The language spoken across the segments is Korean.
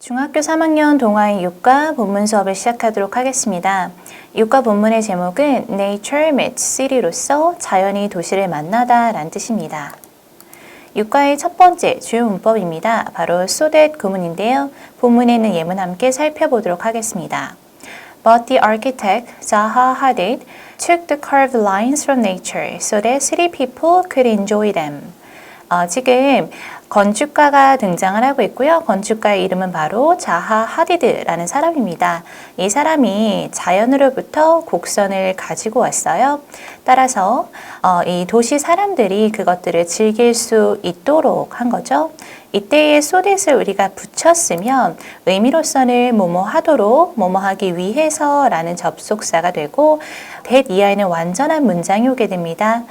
중학교 3학년 동아인 육과 본문 수업을 시작하도록 하겠습니다. 육과 본문의 제목은 Nature meets City로서 자연이 도시를 만나다 라는 뜻입니다. 육과의 첫 번째 주요 문법입니다. 바로 so that 구문인데요. 본문에 있는 예문 함께 살펴보도록 하겠습니다. But the architect, Zaha Hadid, took the curved lines from nature so that city people could enjoy them. 지금 건축가가 등장을 하고 있고요. 건축가의 이름은 바로 자하 하디드라는 사람입니다. 이 사람이 자연으로부터 곡선을 가지고 왔어요. 따라서 이 도시 사람들이 그것들을 즐길 수 있도록 한 거죠. 이때의 so that을 우리가 붙였으면 의미로서는 뭐뭐 하도록, 뭐뭐 하기 위해서 라는 접속사가 되고 that 이하에는 완전한 문장이 오게 됩니다.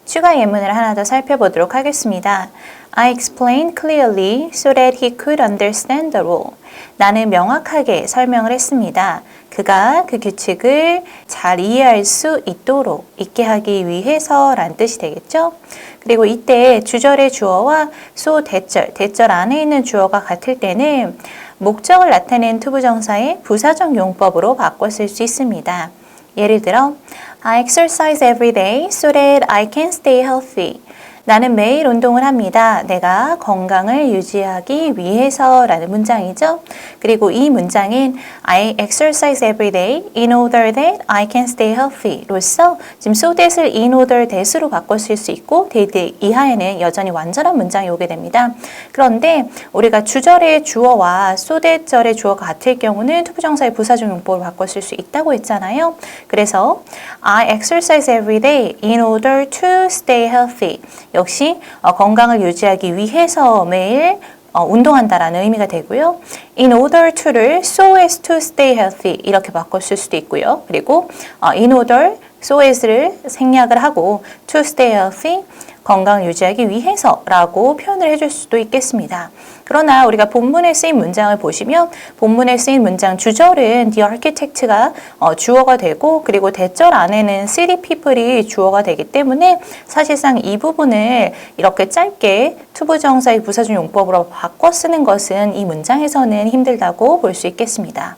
추가 예문을 하나 더 살펴보도록 하겠습니다. I explained clearly so that he could understand the rule. 나는 명확하게 설명을 했습니다. 그가 그 규칙을 잘 이해할 수 있도록 있게 하기 위해서 라는 뜻이 되겠죠. 그리고 이때 주절의 주어와 so 대절 안에 있는 주어가 같을 때는 목적을 나타낸 투부정사의 부사적 용법으로 바꿔 쓸 수 있습니다. 예를 들어 I exercise every day so that I can stay healthy. 나는 매일 운동을 합니다. 내가 건강을 유지하기 위해서 라는 문장이죠. 그리고 이 문장인 I exercise every day in order that I can stay healthy 로서 지금 so that을 in order that으로 바꿨을 수 있고 that 이하에는 여전히 완전한 문장이 오게 됩니다. 그런데 우리가 주절의 주어와 so that 절의 주어가 같을 경우는 투부정사의 부사적 용법으로 바꿨을 수 있다고 했잖아요. 그래서 I exercise every day in order to stay healthy. 역시 건강을 유지하기 위해서 매일 운동한다라는 의미가 되고요. In order to를 so as to stay healthy 이렇게 바꿨을 수도 있고요. 그리고 in order, so as를 생략을 하고 to stay healthy 건강을 유지하기 위해서라고 표현을 해줄 수도 있겠습니다. 그러나 우리가 본문에 쓰인 문장을 보시면 본문에 쓰인 문장 주절은 the architect가 주어가 되고 그리고 대절 안에는 city people이 주어가 되기 때문에 사실상 이 부분을 이렇게 짧게 투부정사의 부사적 용법으로 바꿔 쓰는 것은 이 문장에서는 힘들다고 볼 수 있겠습니다.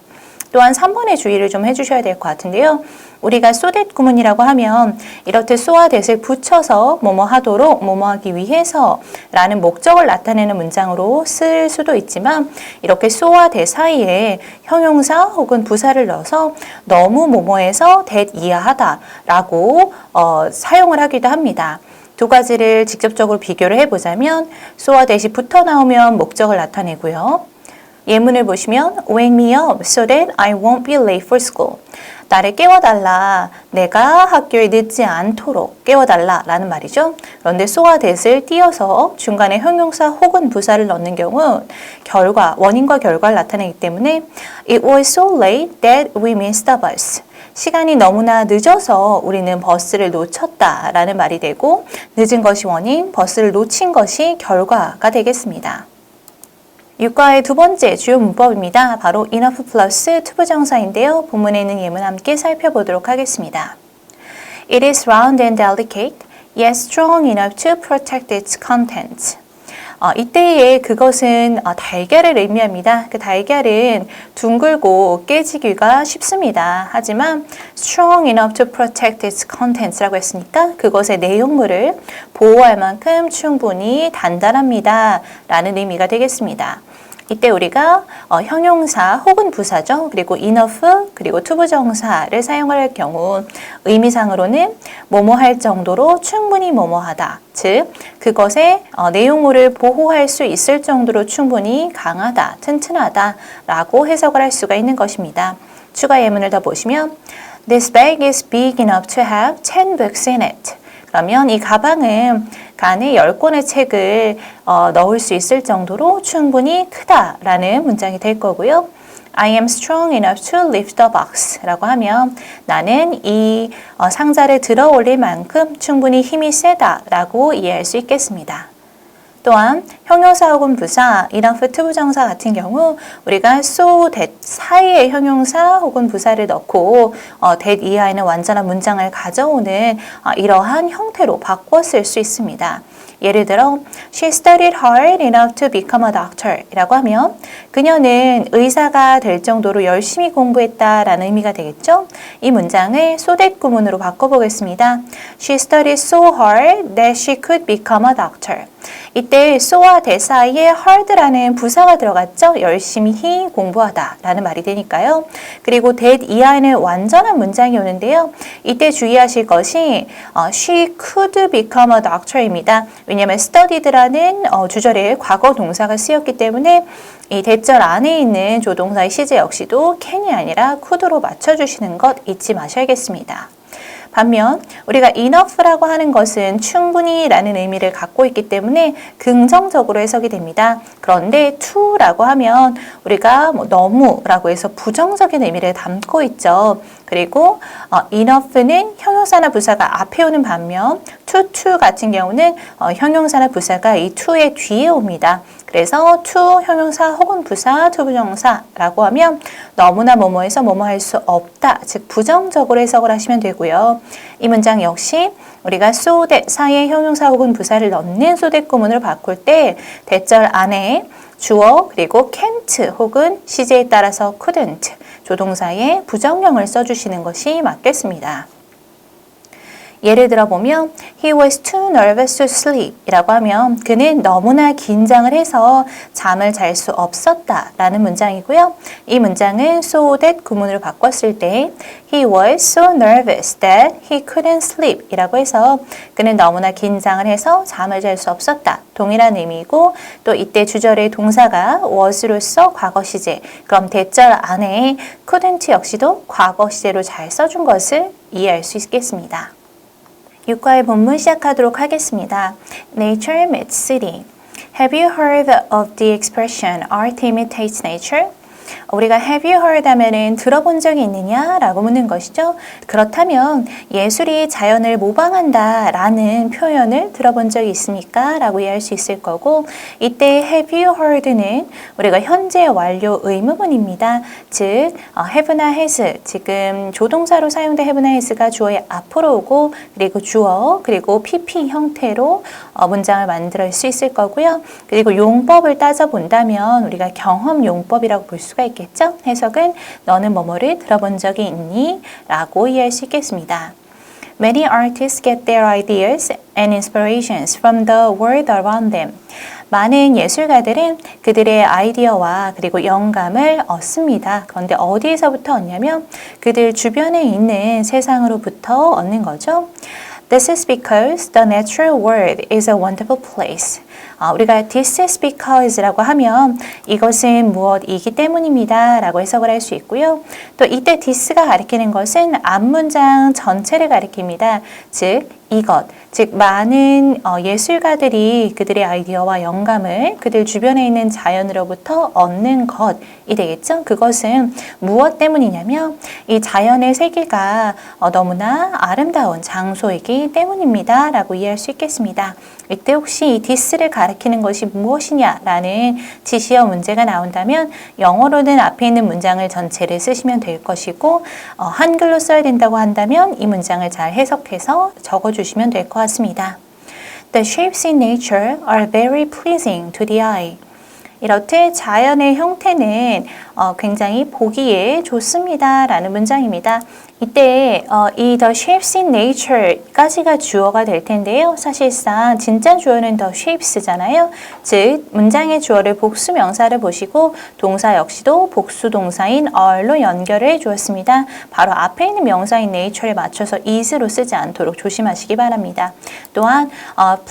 또한 3번의 주의를 좀 해주셔야 될 것 같은데요. 우리가 so that 구문이라고 하면 이렇듯 so와 that을 붙여서 뭐뭐 하도록, 뭐뭐 하기 위해서 라는 목적을 나타내는 문장으로 쓸 수도 있지만 이렇게 so와 that 사이에 형용사 혹은 부사를 넣어서 너무 뭐뭐해서 that 이하하다 라고 사용을 하기도 합니다. 두 가지를 직접적으로 비교를 해보자면 so와 that이 붙어 나오면 목적을 나타내고요. 예문을 보시면 Wake me up so that I won't be late for school. 나를 깨워달라. 내가 학교에 늦지 않도록 깨워달라 라는 말이죠. 그런데 so와 that을 띄어서 중간에 형용사 혹은 부사를 넣는 경우 원인과 결과를 나타내기 때문에 It was so late that we missed the bus. 시간이 너무나 늦어서 우리는 버스를 놓쳤다 라는 말이 되고 늦은 것이 원인, 버스를 놓친 것이 결과가 되겠습니다. 육과의 두 번째 주요 문법입니다. 바로 enough 플러스 투부정사인데요. 본문에 있는 예문 함께 살펴보도록 하겠습니다. It is round and delicate, yet strong enough to protect its contents. 이때의 그것은 달걀을 의미합니다. 그 달걀은 둥글고 깨지기가 쉽습니다. 하지만 strong enough to protect its contents라고 했으니까 그것의 내용물을 보호할 만큼 충분히 단단합니다. 라는 의미가 되겠습니다. 이때 우리가 형용사 혹은 부사죠. 그리고 enough 그리고 투부정사를 사용할 경우 의미상으로는 뭐뭐 할 정도로 충분히 뭐뭐하다. 즉 그것의 내용물을 보호할 수 있을 정도로 충분히 강하다, 튼튼하다 라고 해석을 할 수가 있는 것입니다. 추가 예문을 더 보시면 This bag is big enough to have 10 books in it. 그러면 이 가방은 안에 10권의 책을 넣을 수 있을 정도로 충분히 크다라는 문장이 될 거고요. I am strong enough to lift the box 라고 하면 나는 이 상자를 들어 올릴 만큼 충분히 힘이 세다라고 이해할 수 있겠습니다. 또한 형용사 혹은 부사, enough 투부정사 같은 경우 우리가 so, that 사이에 형용사 혹은 부사를 넣고 that 이하에는 완전한 문장을 가져오는 이러한 형태로 바꿔 쓸 수 있습니다. 예를 들어 She studied hard enough to become a doctor 이라고 하면 그녀는 의사가 될 정도로 열심히 공부했다라는 의미가 되겠죠. 이 문장을 so that 구문으로 바꿔보겠습니다. She studied so hard that she could become a doctor. 이때 so와 that 사이에 hard라는 부사가 들어갔죠. 열심히 공부하다 라는 말이 되니까요. 그리고 that 이하에는 완전한 문장이 오는데요. 이때 주의하실 것이 she could become a doctor입니다. 왜냐하면 studied라는 주절에 과거 동사가 쓰였기 때문에 이 대절 안에 있는 조동사의 시제 역시도 can이 아니라 could로 맞춰주시는 것 잊지 마셔야겠습니다. 반면 우리가 enough라고 하는 것은 충분히 라는 의미를 갖고 있기 때문에 긍정적으로 해석이 됩니다. 그런데 to라고 하면 우리가 너무라고 해서 부정적인 의미를 담고 있죠. 그리고 enough는 형용사나 부사가 앞에 오는 반면 to 같은 경우는 형용사나 부사가 이 to의 뒤에 옵니다. 그래서 to 형용사 혹은 부사, to 부정사라고 하면 너무나 뭐뭐해서 뭐뭐 할 수 없다. 즉 부정적으로 해석을 하시면 되고요. 이 문장 역시 우리가 so that 사이에 형용사 혹은 부사를 넣는 so that 구문으로 바꿀 때 대절 안에 주어 그리고 can't 혹은 시제에 따라서 couldn't 조동사의 부정형을 써주시는 것이 맞겠습니다. 예를 들어보면 He was too nervous to sleep 이라고 하면 그는 너무나 긴장을 해서 잠을 잘 수 없었다 라는 문장이고요. 이 문장은 so that 구문으로 바꿨을 때 He was so nervous that he couldn't sleep 이라고 해서 그는 너무나 긴장을 해서 잠을 잘 수 없었다. 동일한 의미이고 또 이때 주절의 동사가 was로서 과거 시제 그럼 대절 안에 couldn't 역시도 과거 시제로 잘 써준 것을 이해할 수 있겠습니다. 6과의 본문 시작하도록 하겠습니다. Nature meets city. Have you heard of the expression art imitates nature? 우리가 have you heard 하면은 들어본 적이 있느냐? 라고 묻는 것이죠. 그렇다면 예술이 자연을 모방한다 라는 표현을 들어본 적이 있습니까? 라고 이해할 수 있을 거고 이때 have you heard는 우리가 현재 완료 의무문입니다. 즉 have나 has 지금 조동사로 사용된 have나 has가 주어의 앞으로 오고 그리고 주어 그리고 PP 형태로 문장을 만들 수 있을 거고요. 그리고 용법을 따져본다면 우리가 경험 용법이라고 볼 수가 있겠죠. 해석은 너는 뭐뭐를 들어본 적이 있니? 라고 이해할 수 있겠습니다. Many artists get their ideas and inspirations from the world around them. 많은 예술가들은 그들의 아이디어와 그리고 영감을 얻습니다. 그런데 어디에서부터 얻냐면 그들 주변에 있는 세상으로부터 얻는 거죠. This is because the natural world is a wonderful place. 우리가 this is because라고 하면 이것은 무엇이기 때문입니다 라고 해석을 할 수 있고요. 또 이때 this가 가리키는 것은 앞문장 전체를 가리킵니다. 즉 이것, 즉 많은 예술가들이 그들의 아이디어와 영감을 그들 주변에 있는 자연으로부터 얻는 것이 되겠죠. 그것은 무엇 때문이냐면 이 자연의 세계가 너무나 아름다운 장소이기 때문입니다 라고 이해할 수 있겠습니다. 이때 혹시 이 this를 가리키는 것이 무엇이냐라는 지시어 문제가 나온다면 영어로는 앞에 있는 문장을 전체를 쓰시면 될 것이고 한글로 써야 된다고 한다면 이 문장을 잘 해석해서 적어주시면 될 것 같습니다. The shapes in nature are very pleasing to the eye. 이렇듯 자연의 형태는 굉장히 보기에 좋습니다 라는 문장입니다. 이때 이 the shapes in nature까지가 주어가 될 텐데요. 사실상 진짜 주어는 the shapes잖아요. 즉 문장의 주어를 복수 명사를 보시고 동사 역시도 복수 동사인 are로 연결을 해주었습니다. 바로 앞에 있는 명사인 nature에 맞춰서 is로 쓰지 않도록 조심하시기 바랍니다. 또한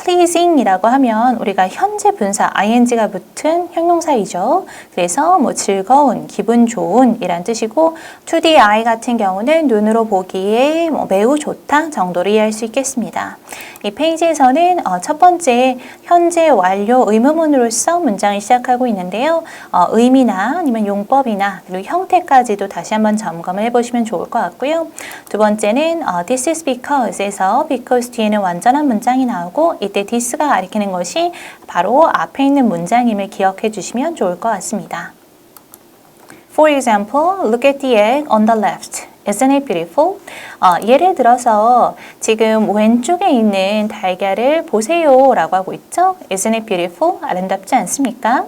pleasing이라고 하면 우리가 현재 분사 ing가 붙은 형용사이죠. 그래서 뭐 즐거운, 기분 좋은 이란 뜻이고 to the eye 같은 경우는 눈으로 보기에 매우 좋다 정도로 이해할 수 있겠습니다. 이 페이지에서는 첫 번째 현재 완료 의무문으로서 문장을 시작하고 있는데요. 의미나 아니면 용법이나 그리고 형태까지도 다시 한번 점검을 해보시면 좋을 것 같고요. 두 번째는 this is because에서 because 뒤에는 완전한 문장이 나오고 이때 this가 가리키는 것이 바로 앞에 있는 문장임을 기억해 주시면 좋을 것 같습니다. For example, look at the egg on the left. Isn't it beautiful? 예를 들어서 지금 왼쪽에 있는 달걀을 보세요 라고 하고 있죠. Isn't it beautiful? 아름답지 않습니까?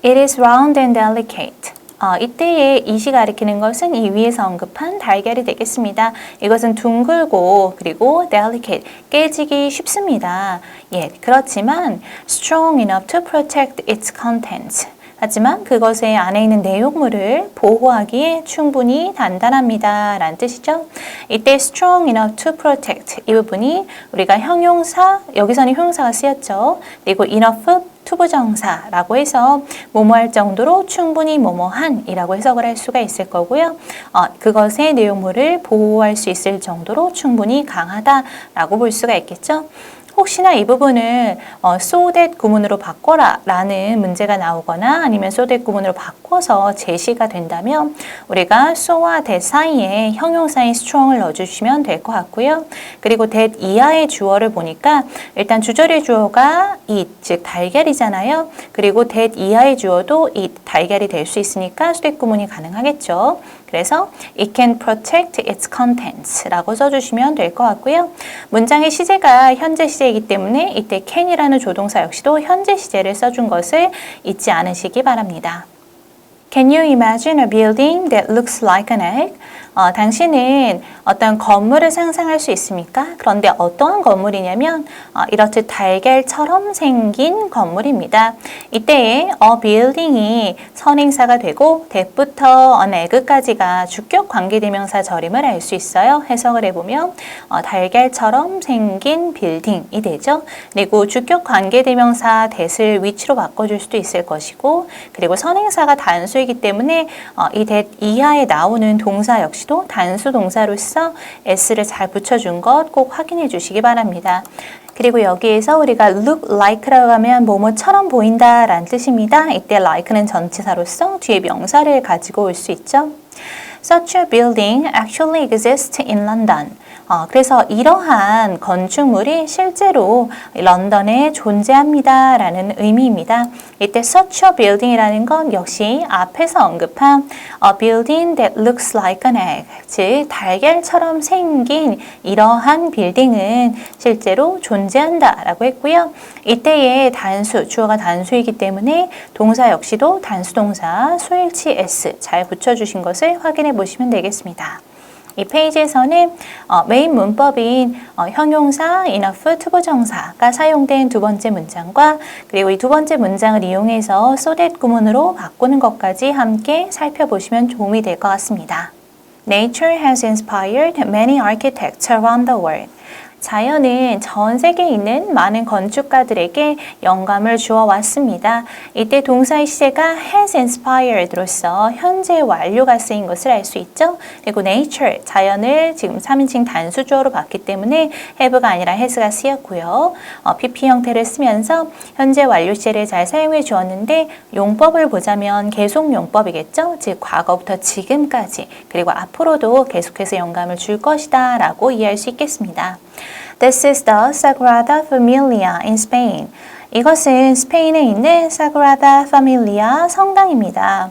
It is round and delicate. 이때의 it이 가리키는 것은 이 위에서 언급한 달걀이 되겠습니다. 이것은 둥글고 그리고 delicate, 깨지기 쉽습니다. 예, 그렇지만 strong enough to protect its contents. 하지만 그것의 안에 있는 내용물을 보호하기에 충분히 단단합니다. 라는 뜻이죠. 이때 strong enough to protect 이 부분이 우리가 형용사, 여기서는 형용사가 쓰였죠. 그리고 enough 투부정사라고 해서 뭐뭐할 정도로 충분히 뭐뭐한 이라고 해석을 할 수가 있을 거고요. 그것의 내용물을 보호할 수 있을 정도로 충분히 강하다라고 볼 수가 있겠죠. 혹시나 이 부분을 so that 구문으로 바꿔라 라는 문제가 나오거나 아니면 so that 구문으로 바꿔서 제시가 된다면 우리가 so와 that 사이에 형용사인 strong을 넣어주시면 될 것 같고요. 그리고 that 이하의 주어를 보니까 일단 주절의 주어가 it, 즉 달걀이잖아요. 그리고 that 이하의 주어도 it, 달걀이 될 수 있으니까 so that 구문이 가능하겠죠. 그래서 it can protect its contents 라고 써주시면 될 것 같고요. 문장의 시제가 현재 시제이기 때문에 이때 can이라는 조동사 역시도 현재 시제를 써준 것을 잊지 않으시기 바랍니다. Can you imagine a building that looks like an egg? 당신은 어떤 건물을 상상할 수 있습니까? 그런데 어떠한 건물이냐면 이렇듯 달걀처럼 생긴 건물입니다. 이때에 a building이 선행사가 되고 that부터 an egg까지가 주격 관계대명사 절임을 알 수 있어요. 해석을 해보면 달걀처럼 생긴 빌딩이 되죠. 그리고 주격 관계대명사 that을 위치로 바꿔줄 수도 있을 것이고 그리고 선행사가 단수이기 때문에 이 that 이하에 나오는 동사 역시도 단수 동사로서 s를 잘 붙여준 것 꼭 확인해 주시기 바랍니다. 그리고 여기에서 우리가 look like라고 하면 뭐뭐처럼 보인다 라는 뜻입니다. 이때 like는 전치사로서 뒤에 명사를 가지고 올 수 있죠. Such a building actually exists in London. 그래서 이러한 건축물이 실제로 런던에 존재합니다 라는 의미입니다. 이때 such a building이라는 건 역시 앞에서 언급한 a building that looks like an egg, 즉 달걀처럼 생긴 이러한 빌딩은 실제로 존재한다 라고 했고요. 이때의 단수, 주어가 단수이기 때문에 동사 역시도 단수동사 수일치 s 잘 붙여주신 것을 확인해 보시면 되겠습니다. 이 페이지에서는 메인 문법인 형용사, enough, 투부정사가 사용된 두 번째 문장과 그리고 이 두 번째 문장을 이용해서 so that 구문으로 바꾸는 것까지 함께 살펴보시면 도움이 될 것 같습니다. Nature has inspired many architects around the world. 자연은 전 세계에 있는 많은 건축가들에게 영감을 주어 왔습니다. 이때 동사의 시제가 has inspired로서 현재 완료가 쓰인 것을 알 수 있죠. 그리고 nature, 자연을 지금 3인칭 단수주어로 봤기 때문에 have가 아니라 has가 쓰였고요. PP 형태를 쓰면서 현재 완료 시제를 잘 사용해 주었는데 용법을 보자면 계속 용법이겠죠. 즉 과거부터 지금까지 그리고 앞으로도 계속해서 영감을 줄 것이다 라고 이해할 수 있겠습니다. This is the Sagrada Familia in Spain. 이것은 스페인에 있는 Sagrada Familia 성당입니다.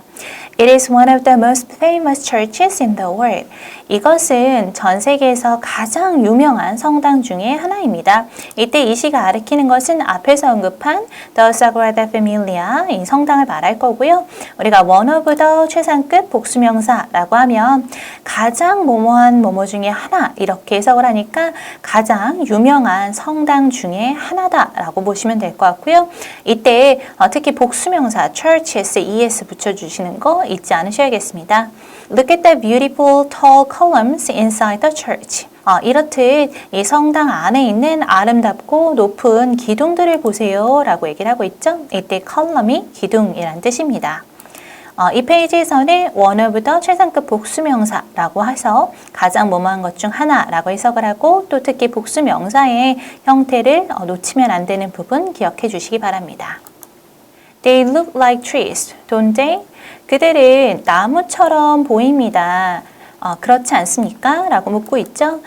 It is one of the most famous churches in the world. 이것은 전 세계에서 가장 유명한 성당 중에 하나입니다. 이때 이 시가 가리키는 것은 앞에서 언급한 The Sagrada Familia, 이 성당을 말할 거고요. 우리가 one of the 최상급 복수명사라고 하면 가장 뭐뭐한 뭐뭐 중에 하나 이렇게 해석을 하니까 가장 유명한 성당 중에 하나다라고 보시면 될 것 같고요. 이때 특히 복수명사 churches, es 붙여주시는 거 잊지 않으셔야겠습니다. Look at the beautiful tall columns inside the church. 이렇듯 이 성당 안에 있는 아름답고 높은 기둥들을 보세요 라고 얘기를 하고 있죠. 이때 column이 기둥이란 뜻입니다. 이 페이지에서는 one of the 최상급 복수명사라고 해서 가장 뭐뭐한 것 중 하나라고 해석을 하고 또 특히 복수명사의 형태를 놓치면 안 되는 부분 기억해 주시기 바랍니다. They look like trees, don't they? 그들은 나무처럼 보입니다. 그렇지 않습니까? 라고 묻고 있죠.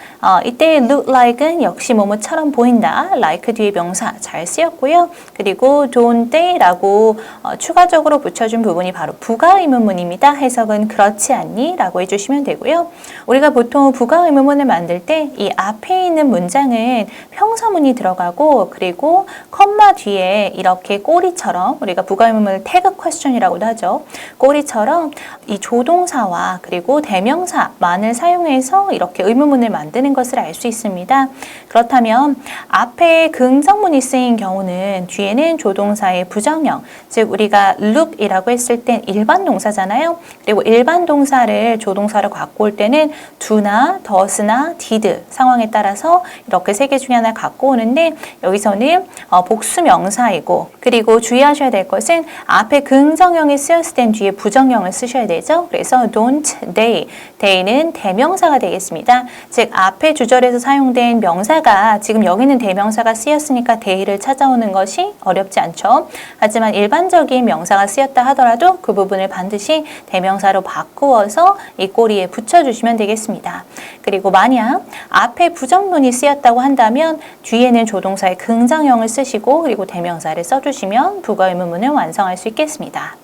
이때 look like은 역시 뭐뭐처럼 보인다. like 뒤에 명사 잘 쓰였고요. 그리고 don't they 라고 추가적으로 붙여준 부분이 바로 부가 의문문입니다. 해석은 그렇지 않니? 라고 해주시면 되고요. 우리가 보통 부가 의문문을 만들 때 이 앞에 있는 문장은 평서문이 들어가고 그리고 컴마 뒤에 이렇게 꼬리처럼 우리가 부가 의문문을 태그 퀘스천이라고도 하죠. 꼬리처럼 이 조동사와 그리고 대명사만을 사용해서 이렇게 의문문을 만드는 것을 알 수 있습니다. 그렇다면 앞에 긍정문이 쓰인 경우는 뒤에는 조동사의 부정형, 즉 우리가 look이라고 했을 땐 일반 동사잖아요. 그리고 일반 동사를 조동사로 갖고 올 때는 do나 does나 did 상황에 따라서 이렇게 세 개 중에 하나 갖고 오는데 여기서는 복수 명사이고 그리고 주의하셔야 될 것은 앞에 긍정형이 쓰였을 땐 뒤에 부정형을 쓰셔야 되죠. 그래서 don't they, they는 대명사가 되겠습니다. 즉 앞에 주절에서 사용된 명사가 지금 여기는 대명사가 쓰였으니까 they를 찾아오는 것이 어렵지 않죠. 하지만 일반적인 명사가 쓰였다 하더라도 그 부분을 반드시 대명사로 바꾸어서 이 꼬리에 붙여주시면 되겠습니다. 그리고 만약 앞에 부정문이 쓰였다고 한다면 뒤에는 조동사의 긍정형을 쓰시고 그리고 대명사를 써주시면 부가 의문문을 완성할 수 있겠습니다.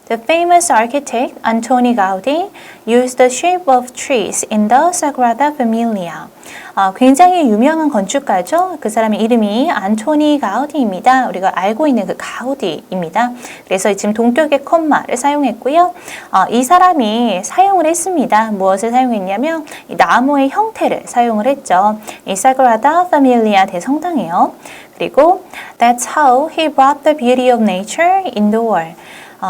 The famous architect Antoni Gaudi used the shape of trees in the Sagrada Familia. 굉장히 유명한 건축가죠. 그 사람의 이름이 안토니 가우디입니다. 우리가 알고 있는 그 가우디입니다. 그래서 지금 동격의 콤마를 사용했고요. 이 사람이 사용을 했습니다. 무엇을 사용했냐면 이 나무의 형태를 사용을 했죠. 이 사그라다 파밀리아 대성당이에요. 그리고 That's how he brought the beauty of nature in the world.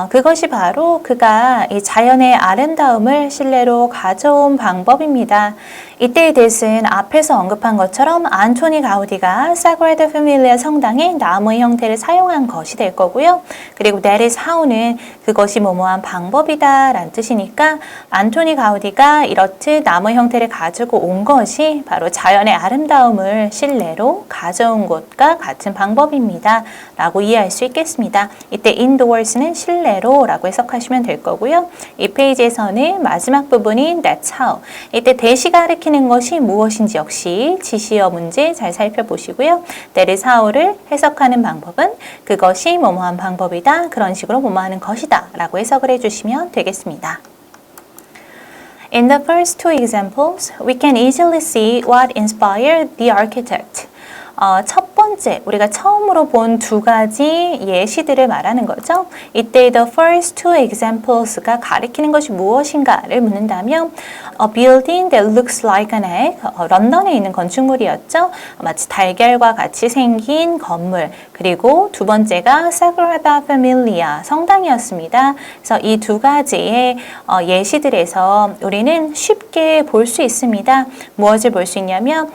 그것이 바로 그가 이 자연의 아름다움을 실내로 가져온 방법입니다. 이때의 뜻은 앞에서 언급한 것처럼 안토니 가우디가 사그라다 패밀리아 성당의 나무의 형태를 사용한 것이 될 거고요. 그리고 that is how는 그것이 뭐뭐한 방법이다 라는 뜻이니까 안토니 가우디가 이렇듯 나무의 형태를 가지고 온 것이 바로 자연의 아름다움을 실내로 가져온 것과 같은 방법입니다. 라고 이해할 수 있겠습니다. 이때 indoors,는 실내로 라고 해석하시면 될 거고요. 이 페이지에서는 마지막 부분인 that's how. 이때 대시가 가리키는 것이 무엇인지 역시 지시어 문제 잘 살펴보시고요. that is how를 해석하는 방법은 그것이 뭐뭐한 방법이다. 그런 식으로 뭐뭐하는 것이다. 라고 해석을 해주시면 되겠습니다. In the first two examples, we can easily see what inspired the architect. 첫 번째, 우리가 처음으로 본 두 가지 예시들을 말하는 거죠. 이때 the first two examples가 가리키는 것이 무엇인가를 묻는다면 A building that looks like an egg, 런던에 있는 건축물이었죠. 마치 달걀과 같이 생긴 건물. 그리고 두 번째가 Sagrada Familia, 성당이었습니다. 그래서 이 두 가지의 예시들에서 우리는 쉽게 볼 수 있습니다. 무엇을 볼 수 있냐면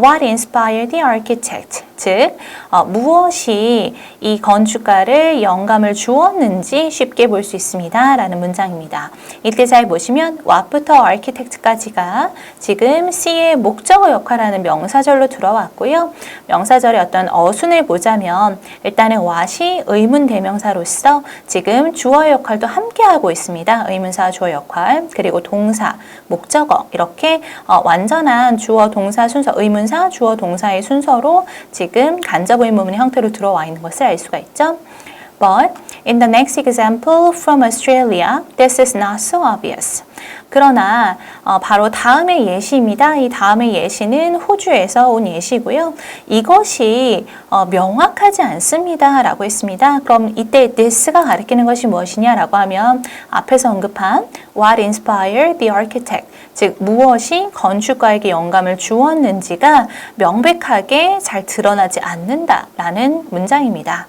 What inspired the architect? 즉 무엇이 이 건축가를 영감을 주었는지 쉽게 볼 수 있습니다. 라는 문장입니다. 이때 잘 보시면 what부터 architect까지가 지금 C의 목적어 역할하는 명사절로 들어왔고요. 명사절의 어떤 어순을 보자면 일단은 what이 의문 대명사로서 지금 주어 역할도 함께하고 있습니다. 의문사 주어 역할 그리고 동사, 목적어 이렇게 완전한 주어 동사 순서, 의문사 주어 동사의 순서로 지금 간접 의문문의 형태로 들어와 있는 것을 알 수가 있죠. But in the next example from Australia, this is not so obvious. 그러나 바로 다음의 예시입니다. 이 다음의 예시는 호주에서 온 예시고요. 이것이 명확하지 않습니다. 라고 했습니다. 그럼 이때 this가 가리키는 것이 무엇이냐라고 하면 앞에서 언급한 what inspired the architect, 즉 무엇이 건축가에게 영감을 주었는지가 명백하게 잘 드러나지 않는다라는 문장입니다.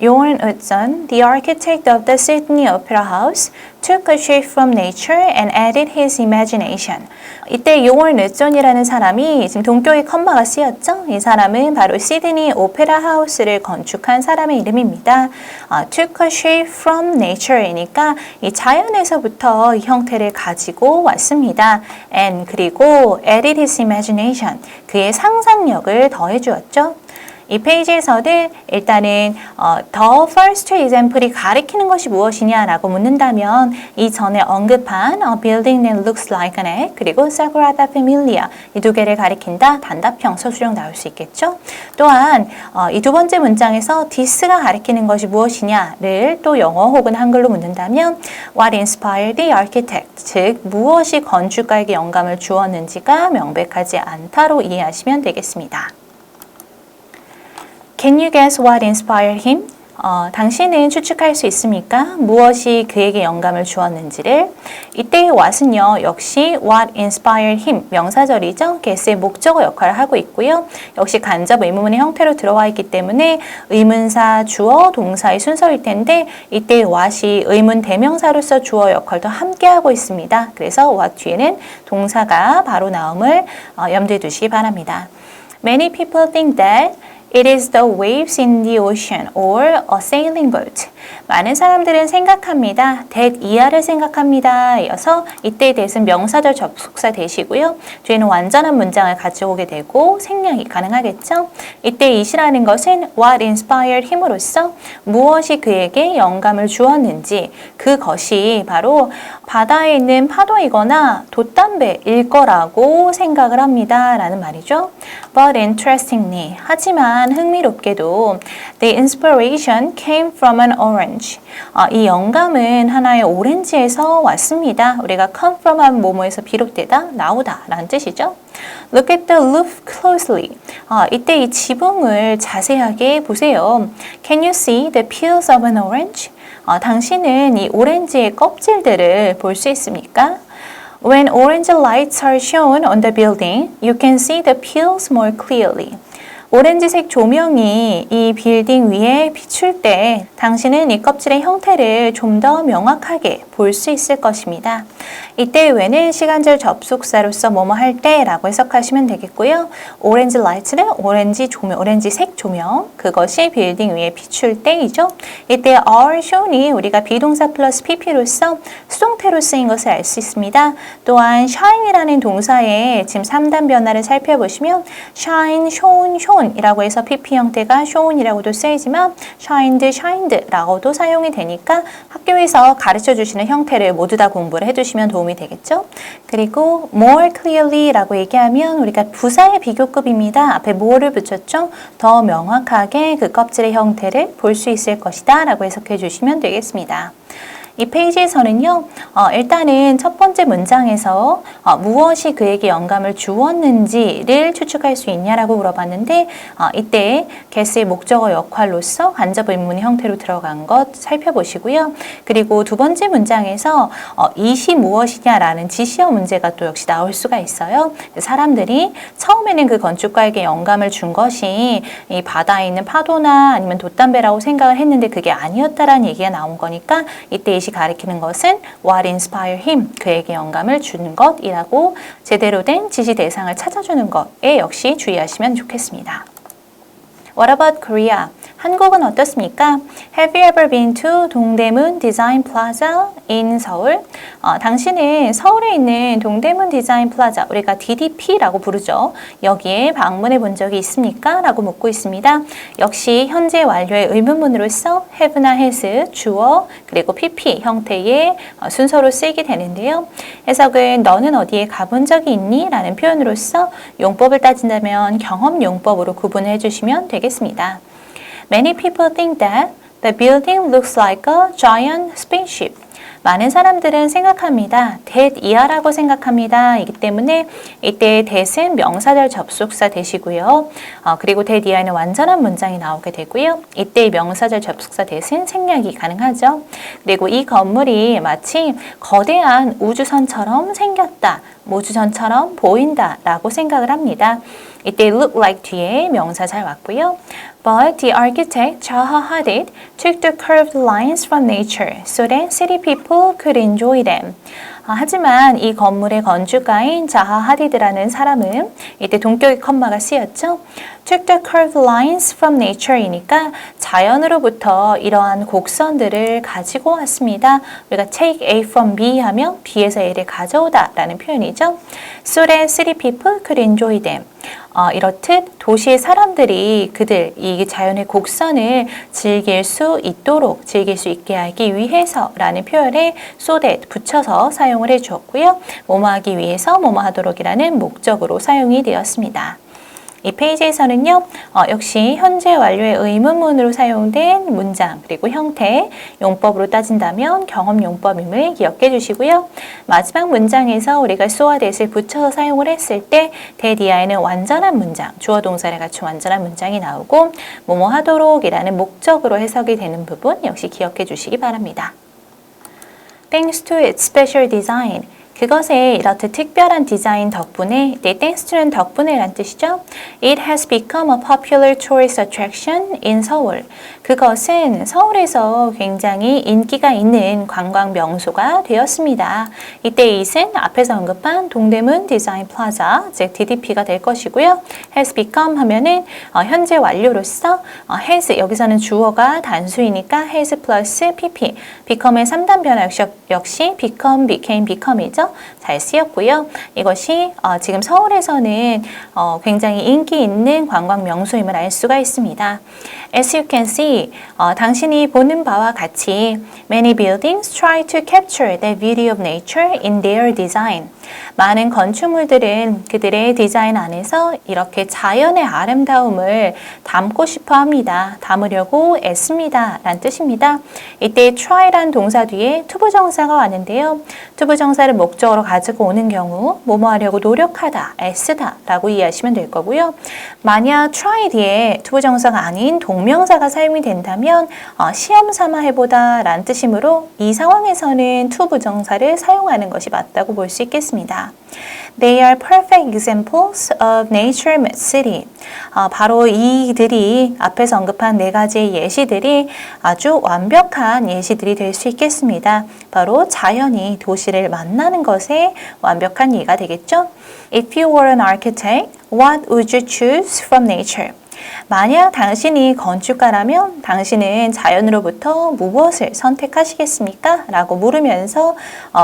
Johan Utzon, the architect of the Sydney Opera House, took a shape from nature and added his imagination. 이때 요원 우존이라는 사람이 지금 동격의 컴마가 쓰였죠. 이 사람은 바로 시드니 오페라 하우스를 건축한 사람의 이름입니다. took a shape from nature이니까 이 자연에서부터 이 형태를 가지고 왔습니다. And 그리고 added his imagination, 그의 상상력을 더해 주었죠. 이 페이지에서는 일단은 the first example이 가리키는 것이 무엇이냐라고 묻는다면 이 전에 언급한 a building that looks like an egg 그리고 Sagrada Familia 이 두 개를 가리킨다 단답형 서술형 나올 수 있겠죠. 또한 이 두 번째 문장에서 this가 가리키는 것이 무엇이냐를 또 영어 혹은 한글로 묻는다면 what inspired the architect 즉 무엇이 건축가에게 영감을 주었는지가 명백하지 않다로 이해하시면 되겠습니다. Can you guess what inspired him? 당신은 추측할 수 있습니까? 무엇이 그에게 영감을 주었는지를. 이때의 what은요, 역시 what inspired him, 명사절이죠. guess의 목적어 역할을 하고 있고요. 역시 간접 의문문의 형태로 들어와 있기 때문에 의문사, 주어, 동사의 순서일 텐데 이때의 what이 의문 대명사로서 주어 역할도 함께 하고 있습니다. 그래서 what 뒤에는 동사가 바로 나옴을 염두에 두시기 바랍니다. Many people think that it is the waves in the ocean or a sailing boat. 많은 사람들은 생각합니다. that 이하를 생각합니다. 이어서 이때의 that은 명사절 접속사 되시고요. 뒤에는 완전한 문장을 가져오게 되고 생략이 가능하겠죠. 이때 it이라는 것은 what inspired him으로서 무엇이 그에게 영감을 주었는지 그것이 바로 바다에 있는 파도이거나 돛담배일 거라고 생각을 합니다. 라는 말이죠. But interestingly, 하지만 흥미롭게도 the inspiration came from an orange. 이 영감은 하나의 오렌지에서 왔습니다. 우리가 come from 하면 뭐뭐에서 비롯되다, 나오다 라는 뜻이죠. Look at the roof closely. 이때 이 지붕을 자세하게 보세요. Can you see the peels of an orange? 당신은 이 오렌지의 껍질들을 볼 수 있습니까? When orange lights are shown on the building, you can see the peels more clearly. 오렌지색 조명이 이 빌딩 위에 비출 때 당신은 이 껍질의 형태를 좀 더 명확하게 볼 수 있을 것입니다. 이때 외는 시간절 접속사로서 뭐뭐 할 때라고 해석하시면 되겠고요. 오렌지 라이트는 오렌지 조명, 오렌지색 조명 그것이 빌딩 위에 비출 때이죠. 이때 are shown이 우리가 비동사 플러스 pp로서 수동태로 쓰인 것을 알 수 있습니다. 또한 shine이라는 동사의 지금 3단 변화를 살펴보시면 shine, shone, shone 이라고 해서 pp 형태가 shown이라고도 쓰이지만 shined, shined라고도 사용이 되니까 학교에서 가르쳐 주시는 형태를 모두 다 공부를 해두시면 도움이 되겠죠. 그리고 more clearly라고 얘기하면 우리가 부사의 비교급입니다. 앞에 more를 붙였죠. 더 명확하게 그 껍질의 형태를 볼 수 있을 것이다 라고 해석해 주시면 되겠습니다. 이 페이지에서는요, 일단은 첫 번째 문장에서 무엇이 그에게 영감을 주었는지를 추측할 수 있냐라고 물어봤는데 이때 guess의 목적어 역할로서 간접 의문의 형태로 들어간 것 살펴보시고요. 그리고 두 번째 문장에서 it이 무엇이냐라는 지시어 문제가 또 역시 나올 수가 있어요. 사람들이 처음에는 그 건축가에게 영감을 준 것이 이 바다에 있는 파도나 아니면 돛담배라고 생각을 했는데 그게 아니었다라는 얘기가 나온 거니까 이때 it이 가리키는 것은 what inspired him, 그에게 영감을 주는 것이라고 제대로 된 지시 대상을 찾아주는 것에 역시 주의하시면 좋겠습니다. What about Korea? 한국은 어떻습니까? Have you ever been to 동대문 디자인 플라자 in 서울? 당신은 서울에 있는 동대문 디자인 플라자, 우리가 DDP라고 부르죠. 여기에 방문해 본 적이 있습니까? 라고 묻고 있습니다. 역시 현재 완료의 의문문으로서 have나 has, 주어, 그리고 PP 형태의 순서로 쓰이게 되는데요. 해석은 너는 어디에 가본 적이 있니? 라는 표현으로서 용법을 따진다면 경험 용법으로 구분을 해주시면 되겠습니다. Many people think that the building looks like a giant spaceship. 많은 사람들은 생각합니다. that 이하라고 생각합니다. 이기 때문에 이때 that은 명사절 접속사 되시고요. 그리고 that 이하에는 완전한 문장이 나오게 되고요. 이때 명사절 접속사 that은 생략이 가능하죠. 그리고 이 건물이 마치 거대한 우주선처럼 생겼다. 우주선처럼 보인다 라고 생각을 합니다. 이때 look like 뒤에 명사 잘 왔고요. But the architect Zaha Hadid took the curved lines from nature so that city people could enjoy them. 하지만 이 건물의 건축가인 자하 하디드라는 사람은 이때 동격의 컴마가 쓰였죠. Took the curved lines from nature이니까 자연으로부터 이러한 곡선들을 가지고 왔습니다. 우리가 take A from B 하면 B에서 A를 가져오다 라는 표현이죠. So that city people could enjoy them. 이렇듯 도시의 사람들이 이 자연의 곡선을 즐길 수 있게 하기 위해서라는 표현에 so that 붙여서 사용을 해주었고요. 뭐뭐 하기 위해서 뭐뭐 하도록이라는 목적으로 사용이 되었습니다. 이 페이지에서는요, 역시 현재 완료의 의문문으로 사용된 문장, 그리고 형태, 용법으로 따진다면 경험 용법임을 기억해 주시고요. 마지막 문장에서 우리가 so와 that을 붙여서 사용을 했을 때 that 이하에는 완전한 문장, 주어 동사를 갖춘 완전한 문장이 나오고 뭐뭐 하도록 이라는 목적으로 해석이 되는 부분 역시 기억해 주시기 바랍니다. Thanks to its special design. 그것의 이렇듯 특별한 디자인 덕분에, thanks to는 덕분에 란 뜻이죠. It has become a popular tourist attraction in Seoul. 그것은 서울에서 굉장히 인기가 있는 관광 명소가 되었습니다. 이때 it은 앞에서 언급한 동대문 디자인 플라자, 즉 DDP가 될 것이고요. has become 하면은 현재 완료로서 has, 여기서는 주어가 단수이니까 has 플러스 pp, become의 3단 변화 역시 become, became, become이죠. 잘 쓰였고요. 이것이 지금 서울에서는 굉장히 인기 있는 관광 명소임을 알 수가 있습니다. As you can see, 당신이 보는 바와 같이 many buildings try to capture the beauty of nature in their design. 많은 건축물들은 그들의 디자인 안에서 이렇게 자연의 아름다움을 담고 싶어 합니다. 담으려고 애씁니다. 라는 뜻입니다. 이때 try란 동사 뒤에 투부정사가 왔는데요. 투부정사를 목적으로 가지고 오는 경우 뭐뭐 하려고 노력하다, 애쓰다 라고 이해하시면 될 거고요. 만약 try 뒤에 투부정사가 아닌 동명사가 사용이 된다면 시험 삼아 해보다 라는 뜻이므로 이 상황에서는 투부정사를 사용하는 것이 맞다고 볼 수 있겠습니다. They are perfect examples of nature-made city. 바로 이들이 앞에서 언급한 네 가지의 예시들이 아주 완벽한 예시들이 될 수 있겠습니다. 바로 자연이 도시를 만나는 것에 완벽한 예가 되겠죠. If you were an architect, what would you choose from nature? 만약 당신이 건축가라면 당신은 자연으로부터 무엇을 선택하시겠습니까? 라고 물으면서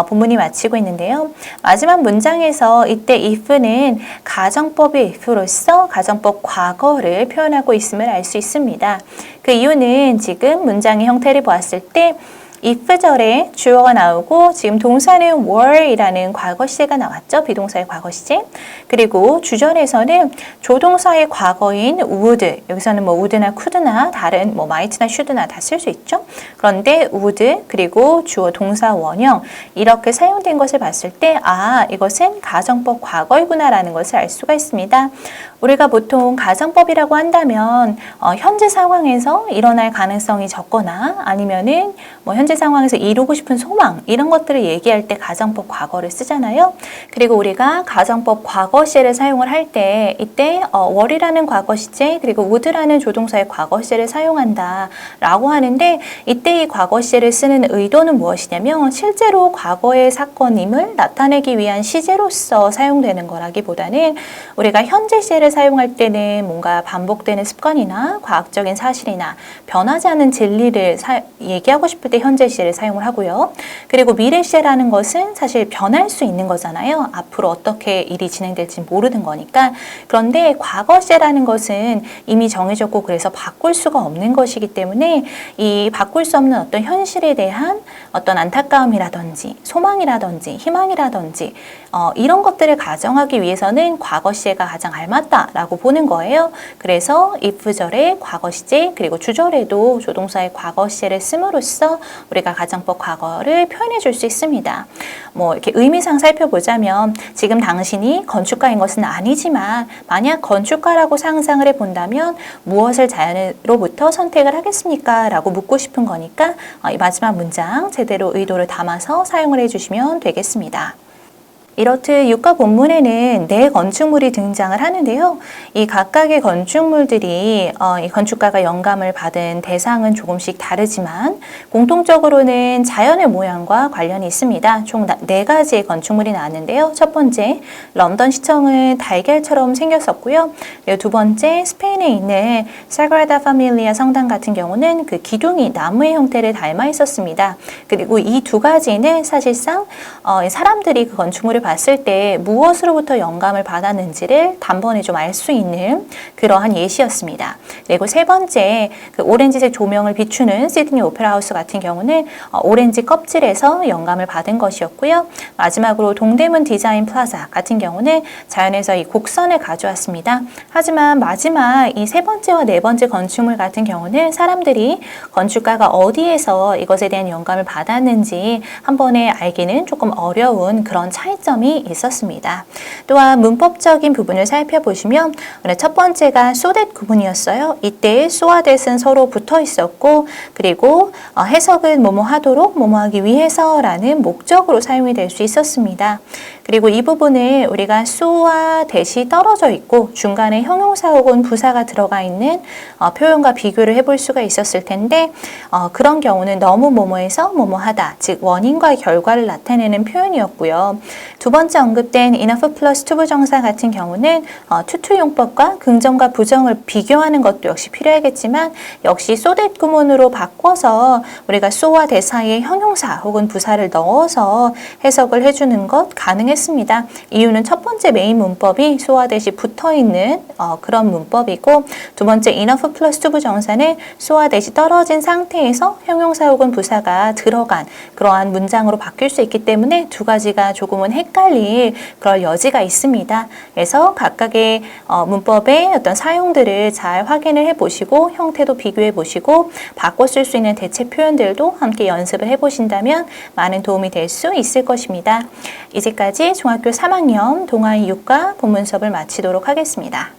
본문이 마치고 있는데요. 마지막 문장에서 이때 if는 가정법의 if로서 가정법 과거를 표현하고 있음을 알 수 있습니다. 그 이유는 지금 문장의 형태를 보았을 때 if절에 주어가 나오고 지금 동사는 were이라는 과거 시제가 나왔죠. 비동사의 과거 시제. 그리고 주절에서는 조동사의 과거인 would, 여기서는 would나 could나 다른 might나 should나 다 쓸 수 있죠. 그런데 would 그리고 주어 동사 원형 이렇게 사용된 것을 봤을 때 이것은 가정법 과거이구나 라는 것을 알 수가 있습니다. 우리가 보통 가정법이라고 한다면 현재 상황에서 일어날 가능성이 적거나 아니면은 현재 상황에서 이루고 싶은 소망 이런 것들을 얘기할 때 가정법 과거를 쓰잖아요. 그리고 우리가 가정법 과거 시제를 사용을 할 때 이때 were이라는 과거 시제 그리고 would라는 조동사의 과거 시제를 사용한다 라고 하는데 이때 이 과거 시제를 쓰는 의도는 무엇이냐면 실제로 과거의 사건임을 나타내기 위한 시제로서 사용되는 거라기보다는 우리가 현재 시제를 사용할 때는 뭔가 반복되는 습관이나 과학적인 사실이나 변하지 않는 진리를 얘기하고 싶을 때 현재 시제를 사용을 하고요. 그리고 미래 시제라는 것은 사실 변할 수 있는 거잖아요. 앞으로 어떻게 일이 진행될지 모르는 거니까. 그런데 과거 시제라는 것은 이미 정해졌고 그래서 바꿀 수가 없는 것이기 때문에 이 바꿀 수 없는 어떤 현실에 대한 어떤 안타까움이라든지 소망이라든지 희망이라든지 이런 것들을 가정하기 위해서는 과거 시제가 가장 알맞다라고 보는 거예요. 그래서 if절의 과거 시제 그리고 주절에도 조동사의 과거 시제를 씀으로써 우리가 가정법 과거를 표현해 줄 수 있습니다. 이렇게 의미상 살펴보자면 지금 당신이 건축가인 것은 아니지만 만약 건축가라고 상상을 해본다면 무엇을 자연으로부터 선택을 하겠습니까? 라고 묻고 싶은 거니까 이 마지막 문장 제대로 의도를 담아서 사용을 해주시면 되겠습니다. 이렇듯 유가 본문에는 네 건축물이 등장을 하는데요. 이 각각의 건축물들이 이 건축가가 영감을 받은 대상은 조금씩 다르지만 공통적으로는 자연의 모양과 관련이 있습니다. 총 4가지의 건축물이 나왔는데요. 첫 번째, 런던 시청은 달걀처럼 생겼었고요. 그리고 두 번째, 스페인에 있는 사그라다 파밀리아 성당 같은 경우는 그 기둥이 나무의 형태를 닮아 있었습니다. 그리고 이 두 가지는 사실상 사람들이 그 건축물을 봤을 때 무엇으로부터 영감을 받았는지를 단번에 좀 알 수 있는 그러한 예시였습니다. 그리고 세 번째, 그 오렌지색 조명을 비추는 시드니 오페라 하우스 같은 경우는 오렌지 껍질에서 영감을 받은 것이었고요. 마지막으로 동대문 디자인 플라자 같은 경우는 자연에서 이 곡선을 가져왔습니다. 하지만 마지막 이 세 번째와 네 번째 건축물 같은 경우는 사람들이 건축가가 어디에서 이것에 대한 영감을 받았는지 한 번에 알기는 조금 어려운 그런 차이점이 있었습니다. 또한 문법적인 부분을 살펴보시면 첫 번째가 so that 구문이었어요. 이때 so와 that은 서로 붙어 있었고 그리고 해석은 뭐뭐 하도록 뭐뭐 하기 위해서라는 목적으로 사용이 될 수 있었습니다. 그리고 이 부분을 우리가 so와 that이 떨어져 있고 중간에 형용사 혹은 부사가 들어가 있는 표현과 비교를 해볼 수가 있었을 텐데 그런 경우는 너무 뭐뭐해서 뭐뭐하다, 즉 원인과 결과를 나타내는 표현이었고요. 두 번째 언급된 enough 플러스 to 부정사 같은 경우는 to 용법과 긍정과 부정을 비교하는 것도 역시 필요하겠지만 역시 so that 구문으로 바꿔서 우리가 so와 that 사이에 형용사 혹은 부사를 넣어서 해석을 해주는 것 가능했습니다. 이유는 첫 번째 메인 문법이 so와 that이 붙어있는 그런 문법이고 두 번째 enough 플러스 to 부정사는 so와 that이 떨어진 상태에서 형용사 혹은 부사가 들어간 그러한 문장으로 바뀔 수 있기 때문에 두 가지가 조금은 헷갈릴 그럴 여지가 있습니다. 그래서 각각의 문법의 어떤 사용들을 잘 확인을 해보시고 형태도 비교해 보시고 바꿔 쓸 수 있는 대체 표현들도 함께 연습을 해보신다면 많은 도움이 될 수 있을 것입니다. 이제까지 중학교 3학년 동아의 육과 본문 수업을 마치도록 하겠습니다.